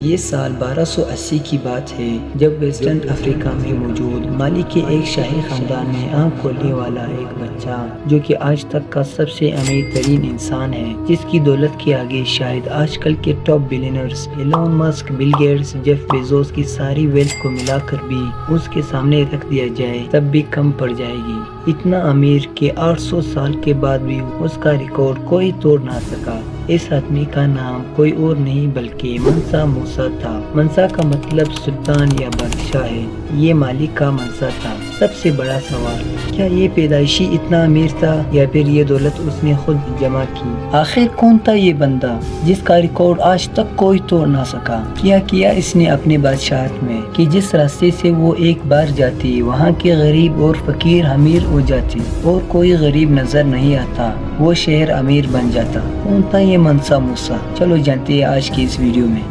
یہ سال 1280 کی بات ہے جب ویسٹرن افریقہ میں موجود مالی کے ایک شاہی خاندان میں آنکھ کھولنے والا ایک بچہ جو کہ آج تک کا سب سے امیر ترین انسان ہے، جس کی دولت کے آگے شاید آج کل کے top billionaires Elon Musk, Bill Gates, Jeff Bezos کی ساری ویلتھ کو ملا کر بھی اس کے سامنے رکھ دیا جائے تب بھی کم پڑ جائے گی۔ اتنا امیر کہ 800 سال کے بعد بھی اس کا ریکارڈ کوئی توڑ نہ سکا۔ اس آدمی کا نام کوئی اور نہیں بلکہ منسا موسیٰ تھا۔ منسا کا مطلب سلطان یا بادشاہ ہے۔ یہ مالی کا منسا تھا۔ سب سے بڑا سوال، کیا یہ پیدائشی اتنا امیر تھا یا پھر یہ دولت اس نے خود جمع کی؟ آخر کون تھا یہ بندہ جس کا ریکارڈ آج تک کوئی توڑ نہ سکا؟ کیا اس نے اپنے بادشاہت میں کہ جس راستے سے وہ ایک بار جاتی وہاں کے غریب اور فقیر امیر ہو جاتی اور کوئی غریب نظر نہیں آتا، وہ شہر امیر بن جاتا؟ کون تھا یہ منسا موسیٰ؟ چلو جانتے ہیں آج کی اس ویڈیو میں۔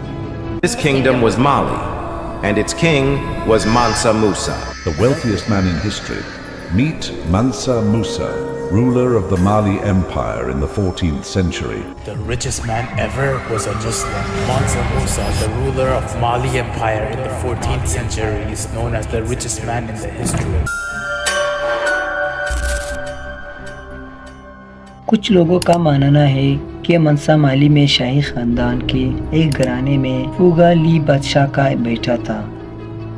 His kingdom was Mali, and its king was Mansa Musa. The wealthiest man in history. Meet Mansa Musa, ruler of the Mali Empire in the 14th century. The richest man ever was a Muslim. Mansa Musa, the ruler of Mali Empire in the 14th century, is known as the richest man in the history. کچھ لوگوں کا ماننا ہے کہ منسا مالی میں شاہی خاندان کے ایک گھرانے میں فوگا لی بادشاہ کا بیٹا تھا،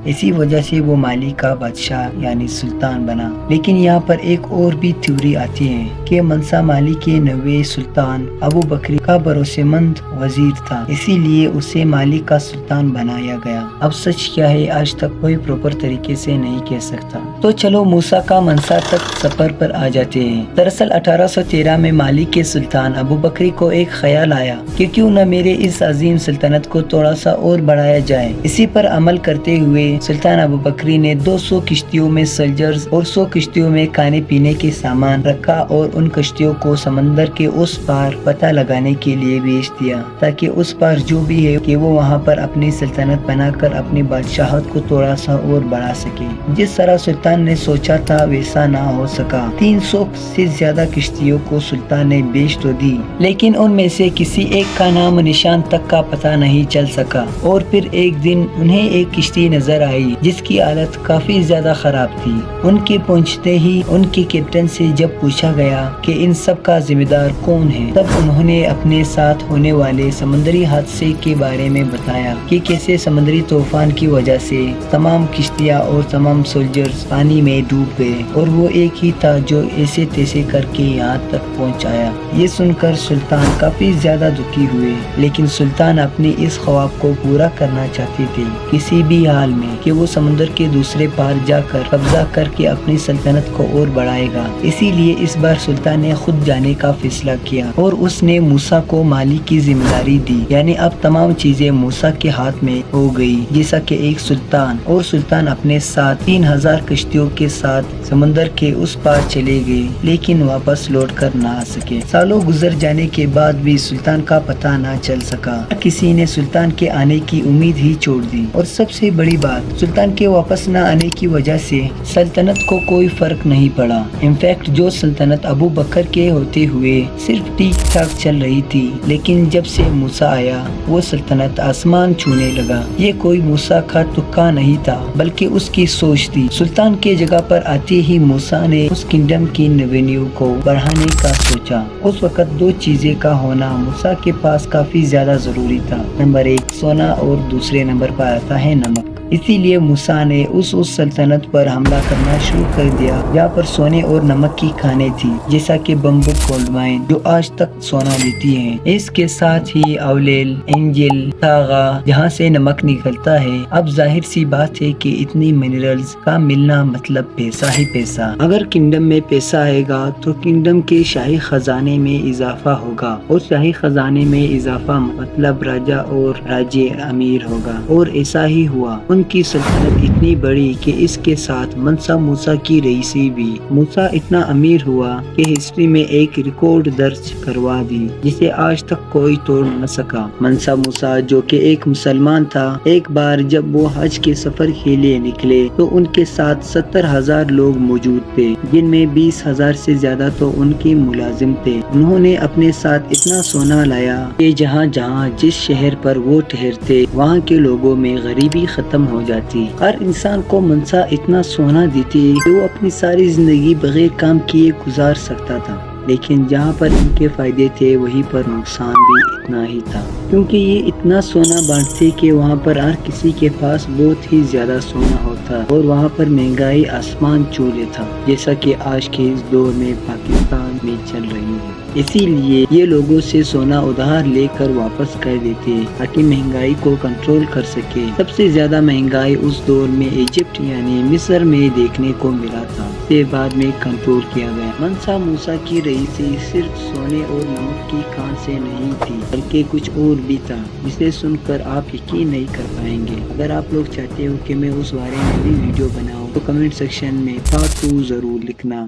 اسی وجہ سے وہ مالی کا بادشاہ یعنی سلطان بنا۔ لیکن یہاں پر ایک اور بھی تھیوری آتی ہے کہ منسا مالی کے نوے سلطان ابو بکری کا بھروسے مند وزیر تھا، اسی لیے اسے مالی کا سلطان بنایا گیا۔ اب سچ کیا ہے آج تک کوئی پراپر طریقے سے نہیں کہہ سکتا۔ تو چلو موسیٰ کا منسا تک سفر پر آ جاتے ہیں۔ دراصل 1813 میں مالی کے سلطان ابو بکری کو ایک خیال آیا کہ کیوں نہ میرے اس عظیم سلطنت کو تھوڑا سا اور بڑھایا جائے۔ اسی پر عمل کرتے ہوئے سلطان ابو بکری نے 200 کشتیوں میں سولجرز اور 100 کشتیوں میں کھانے پینے کے سامان رکھا اور ان کشتیوں کو سمندر کے اس پار پتہ لگانے کے لیے بیچ دیا تاکہ اس پار جو بھی ہے کہ وہ وہاں پر اپنی سلطنت بنا کر اپنی بادشاہت کو تھوڑا سا اور بڑھا سکے۔ جس طرح سلطان نے سوچا تھا ویسا نہ ہو سکا۔ 300 سے زیادہ کشتیوں کو سلطان نے بیچ تو دی، لیکن ان میں سے کسی ایک کا نام و نشان تک کا پتہ نہیں چل سکا۔ اور پھر ایک دن انہیں ایک کشتی نظر آئی جس کی حالت کافی زیادہ خراب تھی۔ ان کے پہنچتے ہی ان کے کیپٹن سے جب پوچھا گیا کہ ان سب کا ذمہ دار کون ہے، تب انہوں نے اپنے ساتھ ہونے والے سمندری حادثے کے بارے میں بتایا کہ کیسے سمندری طوفان کی وجہ سے تمام کشتیاں اور تمام سولجرز پانی میں ڈوب گئے اور وہ ایک ہی تھا جو ایسے تیسے کر کے یہاں تک پہنچایا۔ یہ سن کر سلطان کافی زیادہ دکھی ہوئے، لیکن سلطان اپنی اس خواب کو پورا کرنا چاہتے تھے کسی بھی حال میں کہ وہ سمندر کے دوسرے پار جا کر قبضہ کر کے اپنی سلطنت کو اور بڑھائے گا۔ اسی لیے اس بار سلطان نے خود جانے کا فیصلہ کیا اور اس نے موسیٰ کو مالی کی ذمہ داری دی، یعنی اب تمام چیزیں موسیٰ کے ہاتھ میں ہو گئی جیسا کہ ایک سلطان، اور سلطان اپنے ساتھ 3000 کشتیوں کے ساتھ سمندر کے اس پار چلے گئے لیکن واپس لوٹ کر نہ آ سکے۔ سالوں گزر جانے کے بعد بھی سلطان کا پتہ نہ چل سکا۔ کسی نے سلطان کے آنے کی امید ہی چھوڑ دی، اور سب سے بڑی بات سلطان کے واپس نہ آنے کی وجہ سے سلطنت کو کوئی فرق نہیں پڑا۔ انفیکٹ جو سلطنت ابو بکر کے ہوتے ہوئے صرف ٹھیک ٹھاک چل رہی تھی، لیکن جب سے موسیٰ آیا وہ سلطنت آسمان چھونے لگا۔ یہ کوئی موسیٰ کا تکا نہیں تھا بلکہ اس کی سوچ تھی۔ سلطان کے جگہ پر آتے ہی موسیٰ نے اس کنگڈم کی ریونیو کو بڑھانے کا سوچا۔ اس وقت دو چیزیں کا ہونا موسیٰ کے پاس کافی زیادہ ضروری تھا، نمبر 1 سونا اور دوسرے نمبر پر آتا ہے نمک۔ اسی لیے موسیٰ نے اس سلطنت پر حملہ کرنا شروع کر دیا جہاں پر سونے اور نمک کی کھانیں تھی، جیسا کہ بمبک گولڈ مائن جو آج تک سونا دیتی ہیں۔ اس کے ساتھ ہی اولیل، انجل، تاغا جہاں سے نمک نکلتا ہے۔ اب ظاہر سی بات ہے کہ اتنی منرلز کا ملنا مطلب پیسہ ہی پیسہ۔ اگر کنگڈم میں پیسہ آئے گا تو کنگڈم کے شاہی خزانے میں اضافہ ہوگا، اور شاہی خزانے میں اضافہ مطلب راجہ اور راجے امیر ہوگا، اور ایسا ہی ہوا۔ ان ان کی سلطنت اتنی بڑی کہ اس کے ساتھ منسا موسیٰ کی رئیسی بھی۔ موسیٰ اتنا امیر ہوا کہ ہسٹری میں ایک ریکارڈ درج کروا دی جسے آج تک کوئی توڑ نہ سکا۔ منسا موسیٰ جو کہ ایک مسلمان تھا، ایک بار جب وہ حج کے سفر کے لیے نکلے تو ان کے ساتھ 70,000 لوگ موجود تھے، جن میں 20,000 سے زیادہ تو ان کے ملازم تھے۔ انہوں نے اپنے ساتھ اتنا سونا لایا کہ جہاں جہاں جس شہر پر وہ ٹھہرتے وہاں کے لوگوں میں غریبی ختم ہو جاتی۔ ہر انسان کو منسا اتنا سونا دیتی کہ وہ اپنی ساری زندگی بغیر کام کیے گزار سکتا تھا، لیکن جہاں پر ان کے فائدے تھے وہیں پر نقصان بھی اتنا ہی تھا، کیونکہ یہ اتنا سونا بانٹتے کہ وہاں پر ہر کسی کے پاس بہت ہی زیادہ سونا ہوتا اور وہاں پر مہنگائی آسمان چھو لیتا، جیسا کہ آج کے اس دور میں پاکستان میں چل رہی ہے۔ اسی لیے یہ لوگوں سے سونا ادھار لے کر واپس کر دیتے تاکہ مہنگائی کو کنٹرول کر سکے۔ سب سے زیادہ مہنگائی اس دور میں ایجپٹ یعنی مصر میں دیکھنے کو ملا تھا، سے بعد میں کنٹرول کیا گیا۔ منسا موسیٰ کی رئیسی صرف سونے اور نمک کی کھان سے نہیں تھی، بلکہ کچھ اور بھی تھا جسے سن کر آپ یقین نہیں کر پائیں گے۔ اگر آپ لوگ چاہتے ہو کہ میں اس بارے میں بھی ویڈیو بناؤں تو کمنٹ سیکشن میں پارٹ 2 ضرور لکھنا۔